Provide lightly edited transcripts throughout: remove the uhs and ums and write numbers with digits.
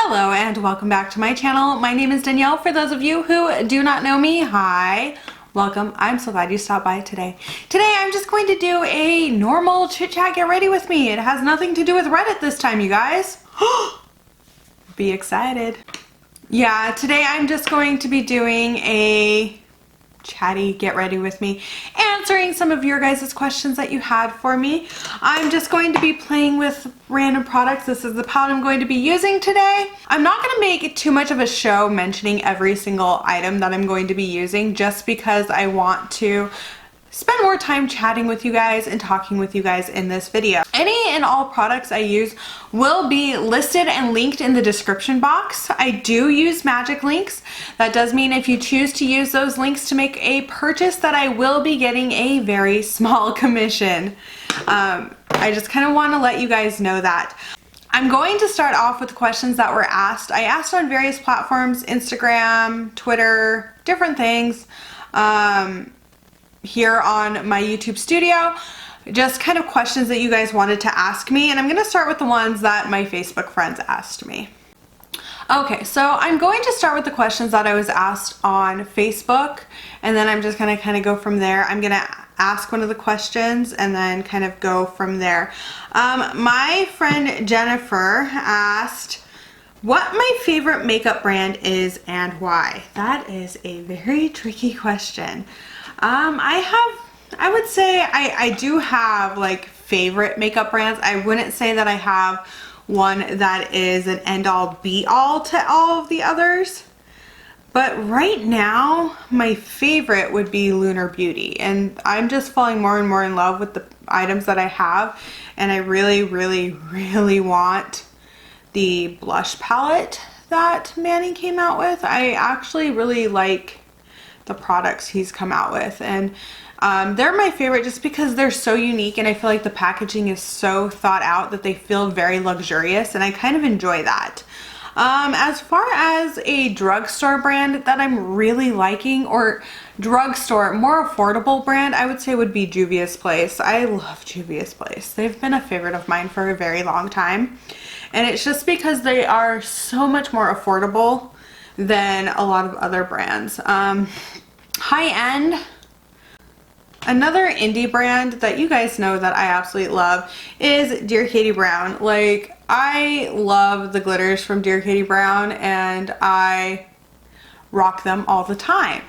Hello and welcome back to my channel. My name is Danielle. For those of you who do not know me, hi, welcome. I'm so glad you stopped by today. Today I'm just going to do a normal chit chat, get ready with me. It has nothing to do with Reddit this time, you guys. Be excited. Yeah, today I'm just going to be doing a chatty get ready with me, answering some of your guys' questions that you had for me. I'm just going to be playing with random products. This is the palette I'm going to be using today. I'm not going to make too much of a show mentioning every single item that I'm going to be using, just because I want to spend more time chatting with you guys and talking with you guys in this video. Any and all products I use will be listed and linked in the description box. I do use magic links. That does mean if you choose to use those links to make a purchase, that I will be getting a very small commission. I just kind of want to let you guys know that. I'm going to start off with questions that were asked. I asked on various platforms, Instagram, Twitter, different things. Here on my YouTube studio, just kind of questions that you guys wanted to ask me, and I'm going to start with the ones that my Facebook friends asked me. Okay, so I'm going to start with the questions that I was asked on Facebook, and then I'm just going to kind of go from there. I'm going to ask one of the questions and then kind of go from there. My friend Jennifer asked what my favorite makeup brand is and why. That is a very tricky question. I would say I do have like favorite makeup brands. I wouldn't say that I have one that is an end-all be-all to all of the others. But right now, my favorite would be Lunar Beauty. And I'm just falling more and more in love with the items that I have. And I really, really, really want the blush palette that Manny came out with. I actually really like the products he's come out with, and they're my favorite just because they're so unique, and I feel like the packaging is so thought out that they feel very luxurious, and I kind of enjoy that. As far as a drugstore brand that I'm really liking, or drugstore, more affordable brand, I would say would be Juvia's Place. I love Juvia's Place. They've been a favorite of mine for a very long time, and it's just because they are so much more affordable than a lot of other brands. High end, another indie brand that you guys know that I absolutely love is Dear Katie Brown. Like, I love the glitters from Dear Katie Brown, and I rock them all the time.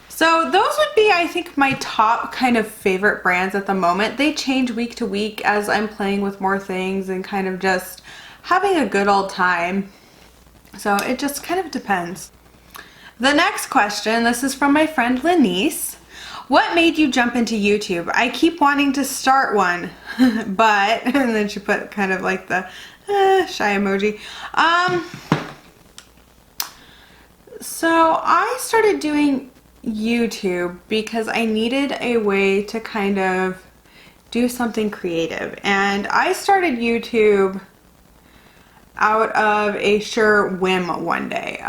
So those would be, I think, my top kind of favorite brands at the moment. They change week to week as I'm playing with more things and kind of just having a good old time. So it just kind of depends. The next question, this is from my friend Lenice. What made you jump into YouTube? I keep wanting to start one, but, and then she put kind of like the shy emoji. So I started doing YouTube because I needed a way to kind of do something creative. And I started YouTube out of a sheer whim one day.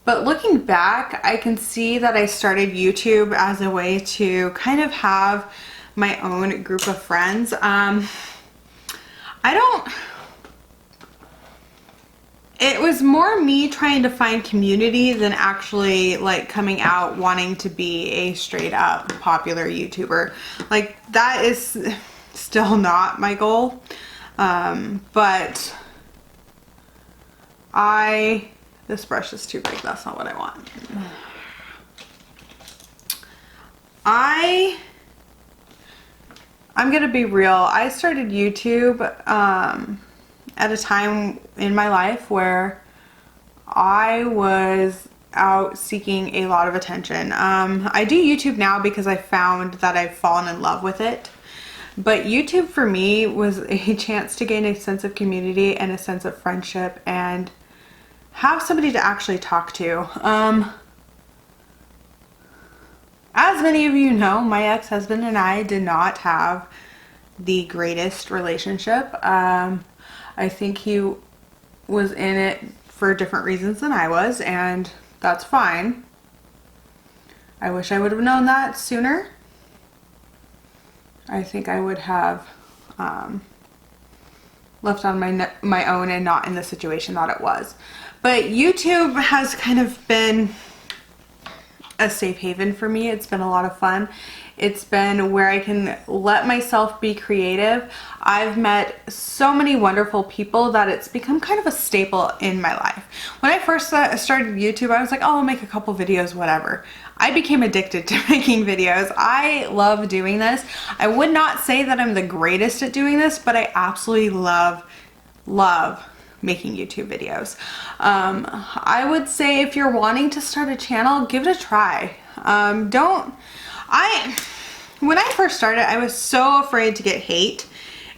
But looking back, I can see that I started YouTube as a way to kind of have my own group of friends. It was more me trying to find community than actually like coming out wanting to be a straight up popular YouTuber. Like, that is still not my goal. But this brush is too big. That's not what I want. I'm gonna be real. I started YouTube at a time in my life where I was out seeking a lot of attention. I do YouTube now because I found that I've fallen in love with it. But YouTube for me was a chance to gain a sense of community and a sense of friendship and have somebody to actually talk to. As many of you know, my ex-husband and I did not have the greatest relationship. I think he was in it for different reasons than I was, and that's fine. I wish I would have known that sooner. I think I would have left on my own and not in the situation that it was. But YouTube has kind of been a safe haven for me. It's been a lot of fun. It's been where I can let myself be creative. I've met so many wonderful people that it's become kind of a staple in my life. When I first started YouTube, I was like, oh, I'll make a couple videos, whatever. I became addicted to making videos. I love doing this. I would not say that I'm the greatest at doing this, but I absolutely love making YouTube videos. I would say if you're wanting to start a channel, give it a try. When I first started, I was so afraid to get hate,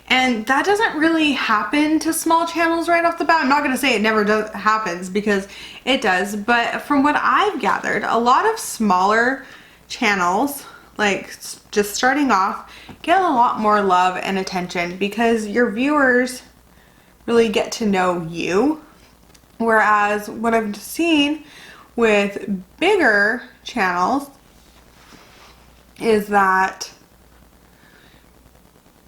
and that doesn't really happen to small channels right off the bat. I'm not going to say it never happens, because it does, but from what I've gathered, a lot of smaller channels, like just starting off, get a lot more love and attention because your viewers really get to know you. Whereas what I've seen with bigger channels is that,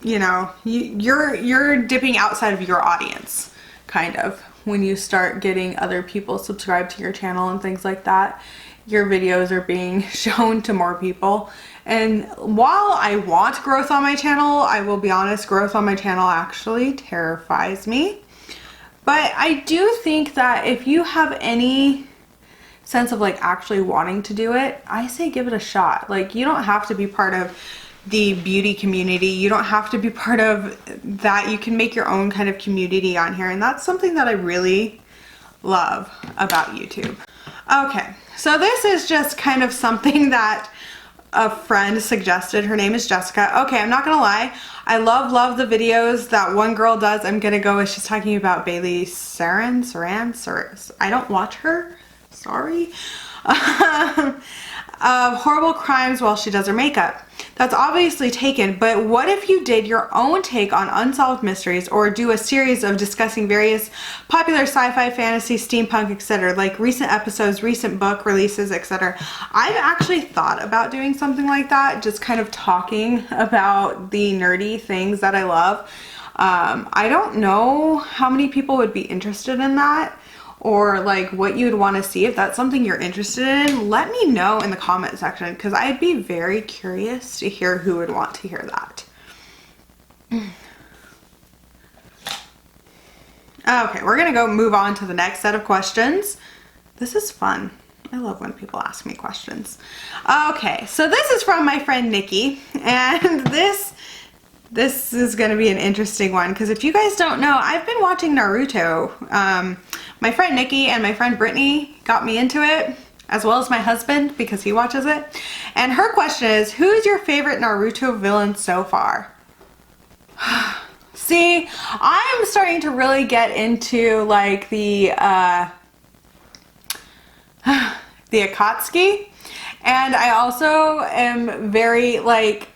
you know, you're dipping outside of your audience, kind of, when you start getting other people subscribed to your channel and things like that. Your videos are being shown to more people. And while I want growth on my channel, I will be honest, growth on my channel actually terrifies me. But I do think that if you have any sense of like actually wanting to do it, I say give it a shot. Like, you don't have to be part of the beauty community. You don't have to be part of that. You can make your own kind of community on here, and that's something that I really love about YouTube. Okay, so this is just kind of something that a friend suggested. Her name is Jessica. Okay, I'm not gonna lie, I love the videos that one girl does. I'm gonna go with, she's talking about Bailey Saran, I don't watch her, sorry. Horrible crimes while she does her makeup. That's obviously taken, but what if you did your own take on unsolved mysteries, or do a series of discussing various popular sci-fi, fantasy, steampunk, etc., like recent episodes, recent book releases, etc. I've actually thought about doing something like that, just kind of talking about the nerdy things that I love. I don't know how many people would be interested in that, or like what you'd want to see. If that's something you're interested in, let me know in the comment section, because I'd be very curious to hear who would want to hear that. Okay, we're gonna go move on to the next set of questions. This is fun. I love when people ask me questions. Okay, so this is from my friend Nikki, and this is going to be an interesting one, because if you guys don't know, I've been watching Naruto. My friend Nikki and my friend Brittany got me into it, as well as my husband, because he watches it. And her question is, who's your favorite Naruto villain so far? See, I'm starting to really get into like the Akatsuki, and I also am very like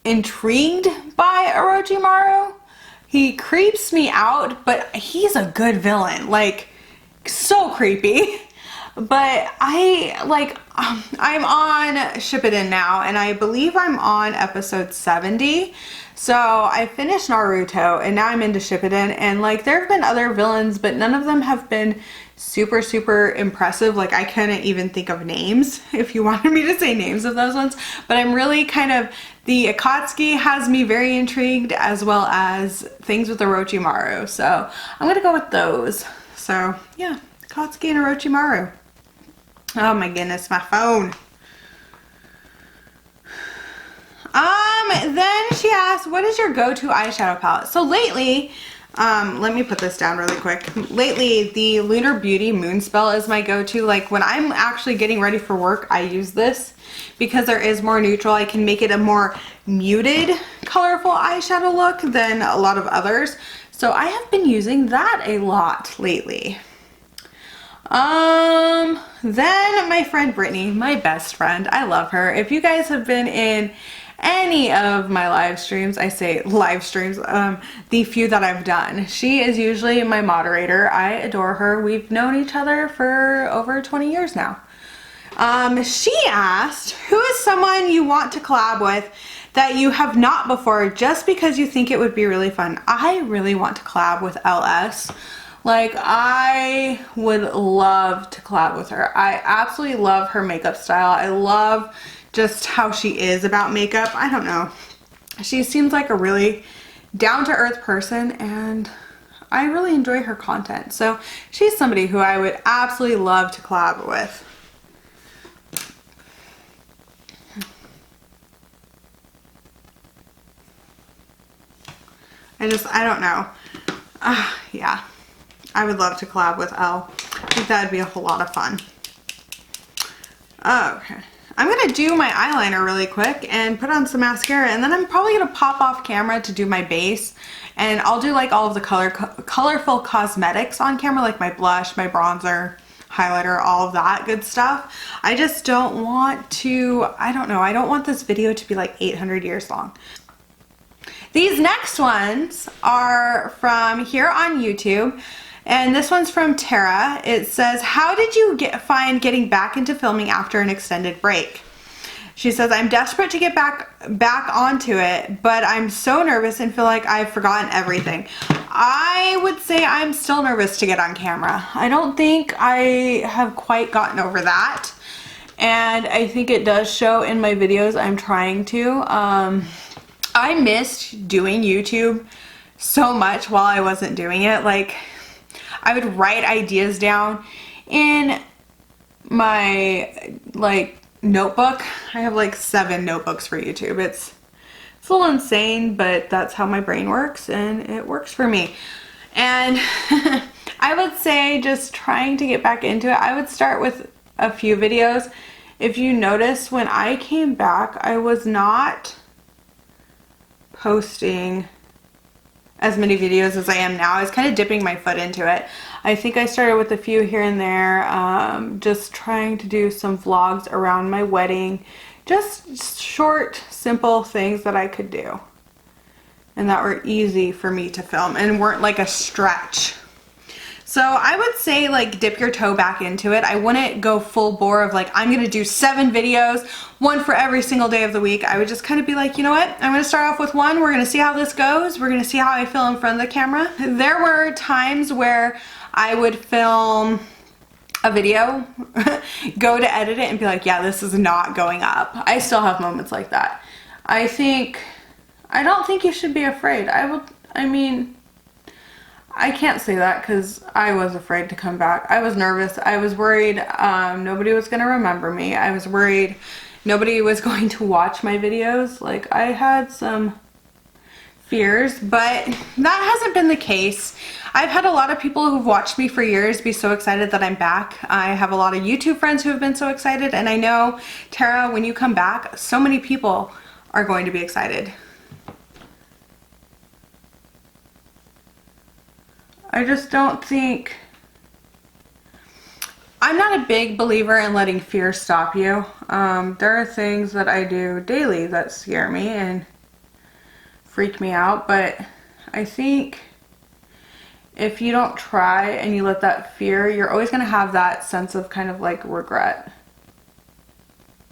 intrigued by Orochimaru. He creeps me out, but he's a good villain, like so creepy. But I'm on Shippuden now, and I believe I'm on episode 70. So I finished Naruto, and now I'm into Shippuden, and like there have been other villains, but none of them have been super impressive. Like, I couldn't even think of names if you wanted me to say names of those ones. But I'm really kind of, the Akatsuki has me very intrigued, as well as things with Orochimaru. So I'm gonna go with those. So yeah, Akatsuki and Orochimaru. Oh my goodness, my phone. Then she asked, what is your go-to eyeshadow palette? So lately, let me put this down really quick. Lately, the Lunar Beauty Moonspell is my go-to. Like, when I'm actually getting ready for work, I use this because there is more neutral. I can make it a more muted, colorful eyeshadow look than a lot of others. So I have been using that a lot lately. Then my friend Brittany, my best friend, I love her. If you guys have been in any of my live streams, I say live streams, the few that I've done, she is usually my moderator. I adore her. We've known each other for over 20 years now. She asked, who is someone you want to collab with that you have not before just because you think it would be really fun. I really want to collab with LS. Like, I would love to collab with her. I absolutely love her makeup style. I love just how she is about makeup. I don't know. She seems like a really down-to-earth person, and I really enjoy her content. So she's somebody who I would absolutely love to collab with. I don't know. Yeah. I would love to collab with Elle. I think that'd be a whole lot of fun. Okay. I'm going to do my eyeliner really quick and put on some mascara, and then I'm probably going to pop off camera to do my base. And I'll do like all of the colorful cosmetics on camera, like my blush, my bronzer, highlighter, all of that good stuff. I just don't want to, I don't know, I don't want this video to be like 800 years long. These next ones are from here on YouTube. And this one's from Tara. It says, how did you find getting back into filming after an extended break? She says, I'm desperate to get back onto it, but I'm so nervous and feel like I've forgotten everything. I would say I'm still nervous to get on camera. I don't think I have quite gotten over that. And I think it does show in my videos. I'm trying to. I missed doing YouTube so much while I wasn't doing it. Like, I would write ideas down in my notebook. I have like 7 notebooks for YouTube. It's a little insane, but that's how my brain works, and it works for me. And I would say just trying to get back into it, I would start with a few videos. If you notice, when I came back, I was not posting as many videos as I am now. I was kind of dipping my foot into it. I think I started with a few here and there, just trying to do some vlogs around my wedding, just short, simple things that I could do and that were easy for me to film and weren't like a stretch. So I would say like dip your toe back into it. I wouldn't go full bore of like, I'm gonna do 7 videos, 1 for every single day of the week. I would just kind of be like, you know what? I'm gonna start off with 1. We're gonna see how this goes. We're gonna see how I feel in front of the camera. There were times where I would film a video, go to edit it and be like, yeah, this is not going up. I still have moments like that. I don't think you should be afraid. I can't say that because I was afraid to come back. I was nervous. I was worried nobody was going to remember me. I was worried nobody was going to watch my videos. Like, I had some fears, but that hasn't been the case. I've had a lot of people who've watched me for years be so excited that I'm back. I have a lot of YouTube friends who have been so excited, and I know, Tara, when you come back, so many people are going to be excited. I just don't think, I'm not a big believer in letting fear stop you. There are things that I do daily that scare me and freak me out, but I think if you don't try and you let that fear, you're always going to have that sense of kind of like regret.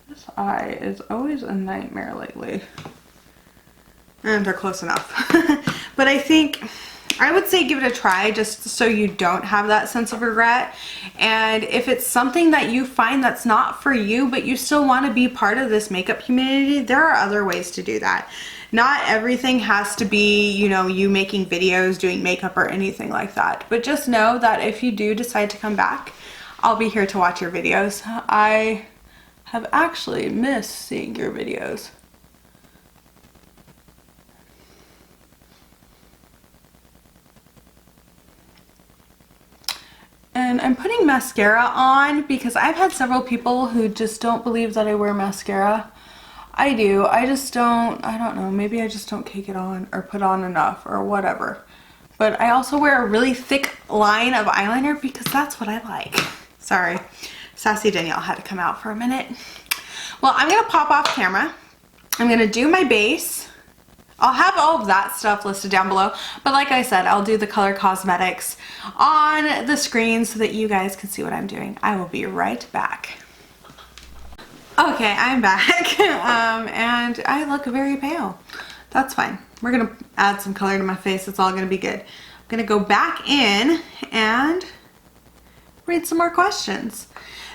This eye is always a nightmare lately. And they're close enough. But I think, I would say give it a try just so you don't have that sense of regret. And if it's something that you find that's not for you, but you still want to be part of this makeup community, there are other ways to do that. Not everything has to be, you know, you making videos, doing makeup or anything like that. But just know that if you do decide to come back, I'll be here to watch your videos. I have actually missed seeing your videos. And I'm putting mascara on because I've had several people who just don't believe that I wear mascara. I do. I don't know, maybe I just don't cake it on or put on enough or whatever. But I also wear a really thick line of eyeliner because that's what I like. Sorry, sassy Danielle had to come out for a minute. Well, I'm gonna pop off camera. I'm gonna do my base. I'll have all of that stuff listed down below, but like I said, I'll do the color cosmetics on the screen so that you guys can see what I'm doing. I will be right back. Okay, I'm back. And I look very pale. That's fine. We're gonna add some color to my face. It's all gonna be good. I'm gonna go back in and read some more questions.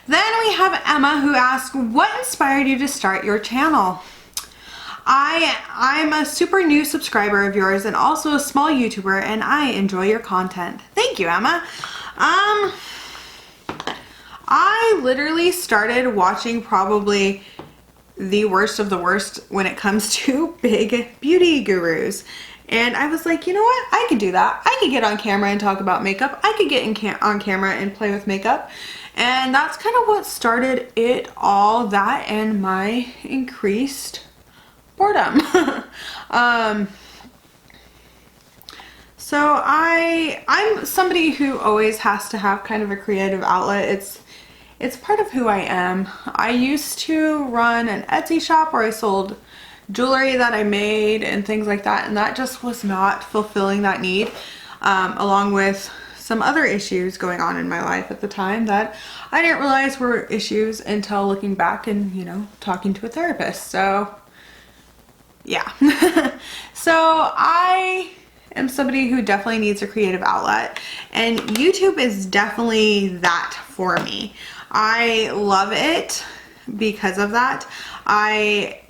Then we have Emma who asks, what inspired you to start your channel? I'm a super new subscriber of yours and also a small YouTuber, and I enjoy your content. Thank you, Emma. I literally started watching probably the worst of the worst when it comes to big beauty gurus. And I was like, you know what? I could do that. I could get on camera and talk about makeup. I could get on camera and play with makeup. And that's kind of what started it all, that and my increased boredom. So I'm somebody who always has to have kind of a creative outlet. It's part of who I am. I used to run an Etsy shop where I sold jewelry that I made and things like that, and that just was not fulfilling that need, along with some other issues going on in my life at the time that I didn't realize were issues until looking back and, you know, talking to a therapist. So yeah. So I am somebody who definitely needs a creative outlet, and YouTube is definitely that for me. I love it because of that. I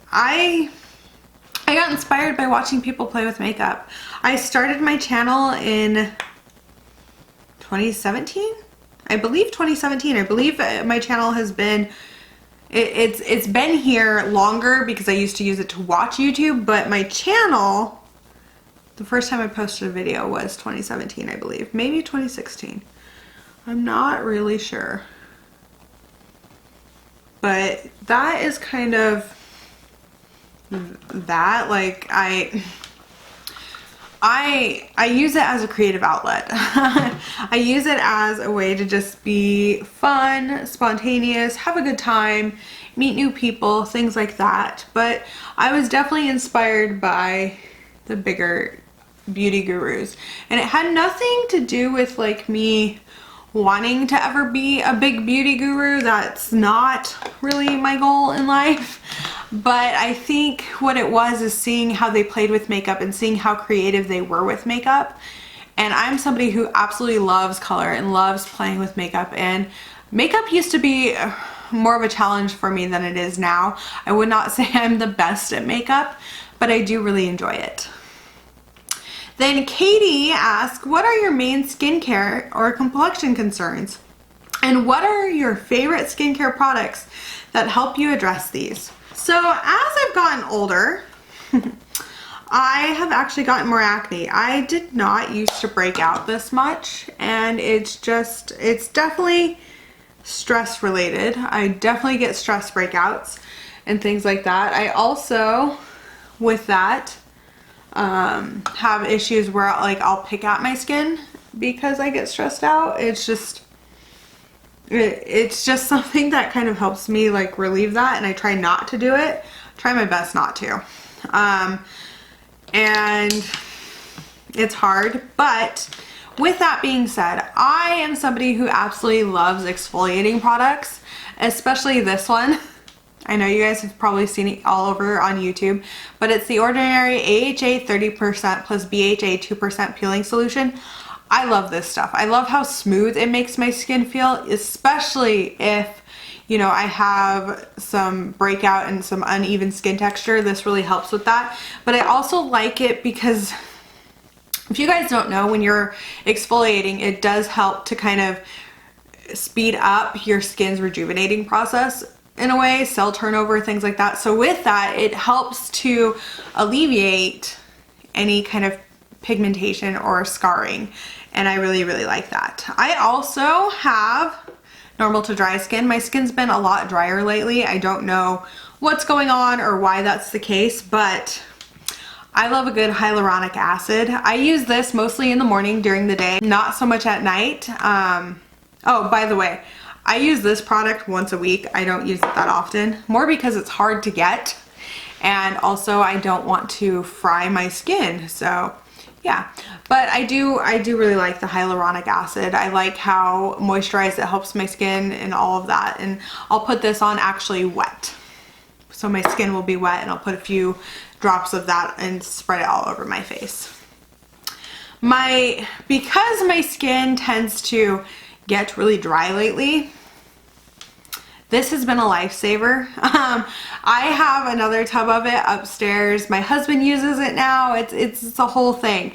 got inspired by watching people play with makeup. I started my channel in 2017. I believe 2017. I believe my channel has been, it's been here longer because I used to use it to watch YouTube, but my channel, the first time I posted a video was 2017, I believe. Maybe 2016. I'm not really sure. But that is kind of that. Like I use it as a creative outlet. I use it as a way to just be fun, spontaneous, have a good time, meet new people, things like that. But I was definitely inspired by the bigger beauty gurus, and it had nothing to do with like me wanting to ever be a big beauty guru. That's not really my goal in life. But I think what it was is seeing how they played with makeup and seeing how creative they were with makeup. And I'm somebody who absolutely loves color and loves playing with makeup, and makeup used to be more of a challenge for me than it is now. I would not say I'm the best at makeup, but I do really enjoy it. Then Katie asks, what are your main skincare or complexion concerns? And what are your favorite skincare products that help you address these? So as I've gotten older, I have actually gotten more acne. I did not used to break out this much, and it's definitely stress related. I definitely get stress breakouts and things like that. I also, with that, have issues where like I'll pick at my skin because I get stressed out. It's just something that kind of helps me like relieve that, and I try not to do it. Try my best not to. And it's hard, but with that being said, I am somebody who absolutely loves exfoliating products, especially this one. I know you guys have probably seen it all over on YouTube, but it's the Ordinary AHA 30% plus BHA 2% peeling solution. I love this stuff. I love how smooth it makes my skin feel, especially if, you know, I have some breakout and some uneven skin texture. This really helps with that. But I also like it because if you guys don't know, when you're exfoliating, it does help to kind of speed up your skin's rejuvenating process in a way, cell turnover, things like that. So with that, it helps to alleviate any kind of pigmentation or scarring, and I really, really like that. I also have normal to dry skin. My skin's been a lot drier lately. I don't know what's going on or why that's the case, but I love a good hyaluronic acid. I use this mostly in the morning during the day, not so much at night. Oh, by the way, I use this product once a week. I don't use it that often, more because it's hard to get, and also I don't want to fry my skin. So yeah, but I do really like the hyaluronic acid. I like how moisturized it helps my skin and all of that, and I'll put this on actually wet. so my skin will be wet, and I'll put a few drops of that and spread it all over my face. Because my skin tends to get really dry lately, this has been a lifesaver. I have another tub of it upstairs. My husband uses it now. It's a whole thing.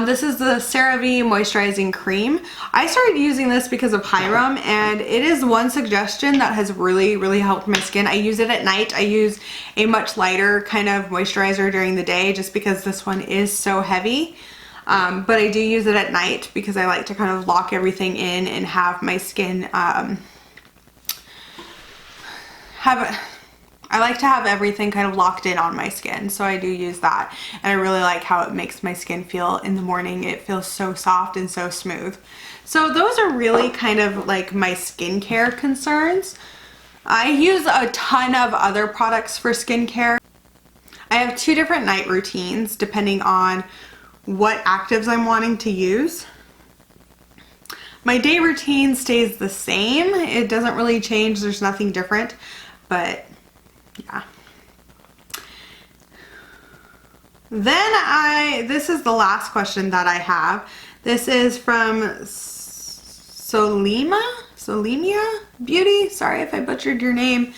This is the CeraVe Moisturizing Cream. I started using this because of Grwm, and it is one suggestion that has really helped my skin. I use it at night. I use a much lighter kind of moisturizer during the day just because this one is so heavy. But I do use it at night because I like to kind of lock everything in and have my skin I like to have everything kind of locked in on my skin, so I do use that, and I really like how it makes my skin feel in the morning. It feels so soft and so smooth. So those are really kind of like my skincare concerns. I use a ton of other products for skincare. I have 2 different night routines depending on what actives I'm wanting to use. My day routine stays the same. It doesn't really change. There's nothing different. But yeah. Then this is the last question that I have. This is from Solimia Beauty. Sorry if I butchered your name.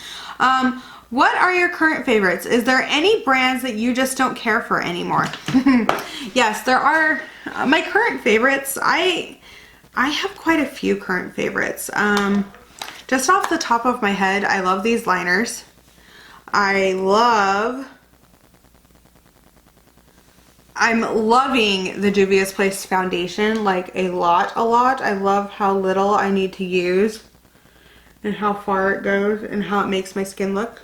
What are your current favorites? Is there any brands that you just don't care for anymore? Yes, there are. My current favorites, I have quite a few current favorites. Just off the top of my head, I love these liners. I'm loving the Juvia's Place foundation, like a lot. I love how little I need to use and how far it goes and how it makes my skin look.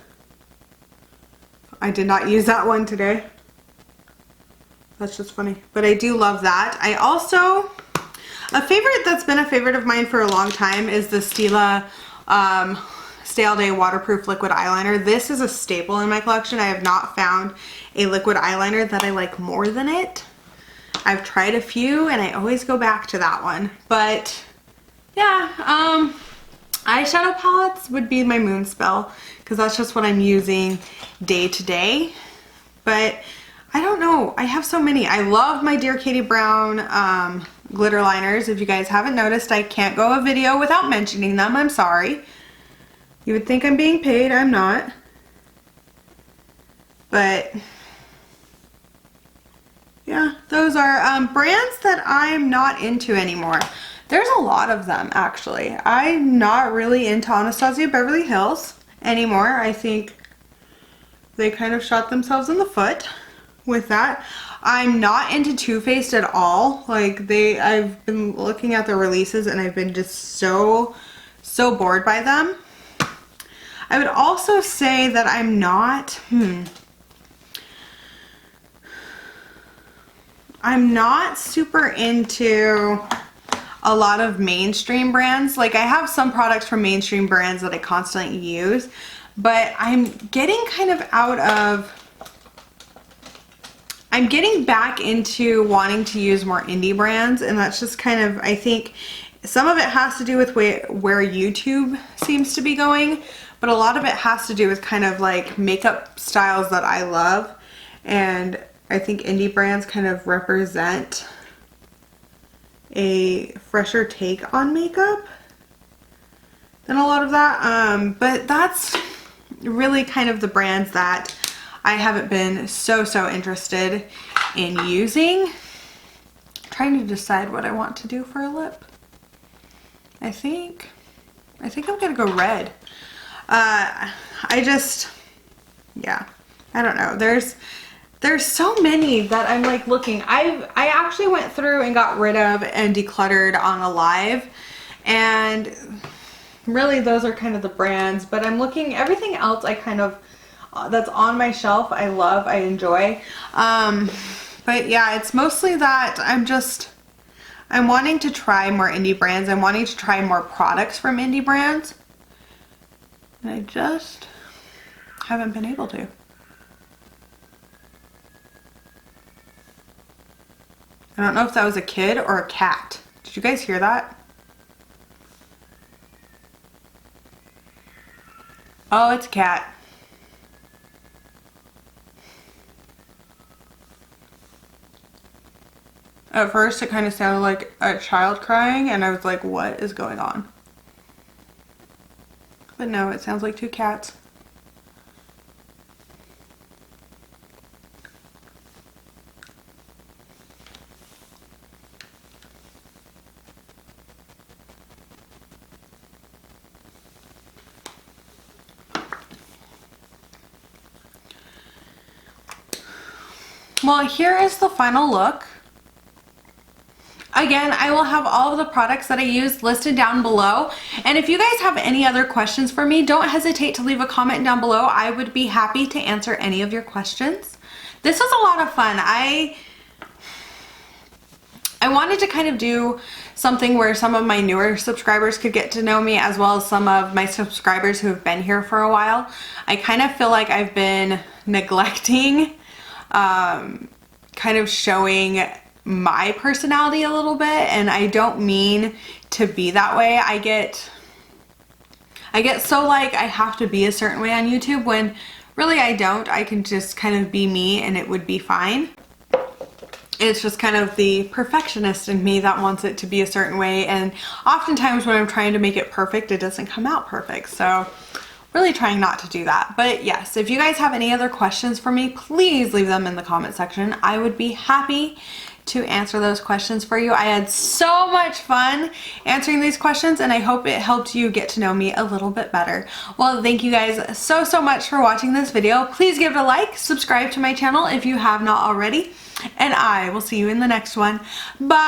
I did not use that one today. That's just funny. But I do love that. I also, a favorite that's been a favorite of mine for a long time is the Stila Stay All Day Waterproof Liquid Eyeliner. This is a staple in my collection. I have not found a liquid eyeliner that I like more than it. I've tried a few and I always go back to that one. But yeah, eyeshadow palettes would be my Moonspell because that's just what I'm using day to day. But I don't know. I have so many. I love my Dear Katie Brown glitter liners. If you guys haven't noticed, I can't go a video without mentioning them. I'm sorry. You would think I'm being paid. I'm not. But yeah, those are brands that I'm not into anymore. There's a lot of them, actually. I'm not really into Anastasia Beverly Hills anymore. I think they kind of shot themselves in the foot with that. I'm not into Too Faced at all. Like I've been looking at the releases and I've been just so bored by them. I would also say that I'm not, I'm not super into a lot of mainstream brands. Like I have some products from mainstream brands that I constantly use, but I'm getting kind of I'm getting back into wanting to use more indie brands, and that's just kind of, I think some of it has to do with where YouTube seems to be going, but a lot of it has to do with kind of like makeup styles that I love, and I think indie brands kind of represent a fresher take on makeup than a lot of that. But that's really kind of the brands that I haven't been so interested in using. I'm trying to decide what I want to do for a lip. I think I'm gonna go red. Yeah, I don't know. There's so many that I'm like looking. I actually went through and got rid of and decluttered on a live, and really those are kind of the brands, but I'm looking, everything else I kind of, that's on my shelf, I love, I enjoy. But yeah, it's mostly that I'm wanting to try more indie brands. I'm wanting to try more products from indie brands. And I just haven't been able to. I don't know if that was a kid or a cat. Did you guys hear that? Oh, it's a cat. At first it kind of sounded like a child crying and I was like, what is going on? But no, it sounds like two cats. Well, here is the final look. Again, I will have all of the products that I use listed down below. And if you guys have any other questions for me, don't hesitate to leave a comment down below. I would be happy to answer any of your questions. This was a lot of fun. I wanted to kind of do something where some of my newer subscribers could get to know me, as well as some of my subscribers who have been here for a while. I kind of feel like I've been neglecting kind of showing my personality a little bit, and I don't mean to be that way. I get so like I have to be a certain way on YouTube when really I don't. I can just kind of be me and it would be fine. It's just kind of the perfectionist in me that wants it to be a certain way, and oftentimes when I'm trying to make it perfect, it doesn't come out perfect. So really trying not to do that. But yes, if you guys have any other questions for me, please leave them in the comment section. I would be happy to answer those questions for you. I had so much fun answering these questions, and I hope it helped you get to know me a little bit better. Well, thank you guys so much for watching this video. Please give it a like, subscribe to my channel if you have not already, and I will see you in the next one. Bye!